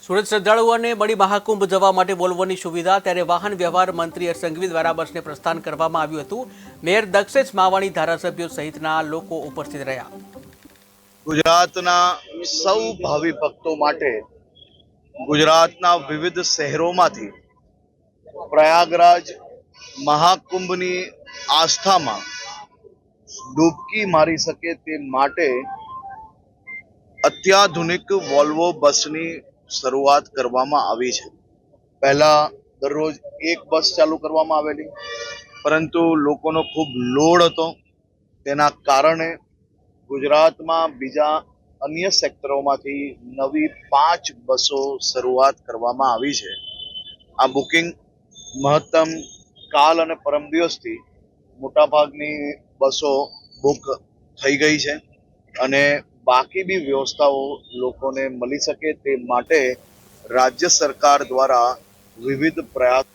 સુરત શ્રદ્ધાળુઓને મણી મહાકુંભ જવા માટે બોલવાની સુવિધા ત્યારે વાહન વ્યવહાર મંત્રી હર્ષ સંઘવી દ્વારા બસને પ્રસ્થાન કરવામાં આવ્યું હતું। મેયર દક્ષેશ માવાણી, ધારાસભ્યો સહિતના લોકો ઉપસ્થિત રહ્યા। ગુજરાતના સૌ ભાવિ ભક્તો માટે ગુજરાતના વિવિધ શહેરોમાંથી પ્રયાગરાજ મહાકુંભની આસ્થામાં ડૂબકી મારી શકે તે માટે અત્યાધુનિક વોલ્વો બસની શરૂઆત કરવામાં આવી છે। પહેલા દરરોજ એક બસ ચાલુ કરવામાં આવેલી, પરંતુ લોકોનો ખૂબ લોડ હતો, તેના કારણે ગુજરાતમાં બીજા અન્ય સેક્ટરોમાંથી નવી 5 બસો શરૂઆત કરવામાં આવી છે। આ બુકિંગ મહત્તમ કાલ અને પરમ દિવસથી મોટાભાગની બસો બુક થઈ ગઈ છે અને બાકી બી વ્યવસ્થાઓ લોકોને મળી શકે તે માટે રાજ્ય સરકાર દ્વારા વિવિધ પ્રયાસ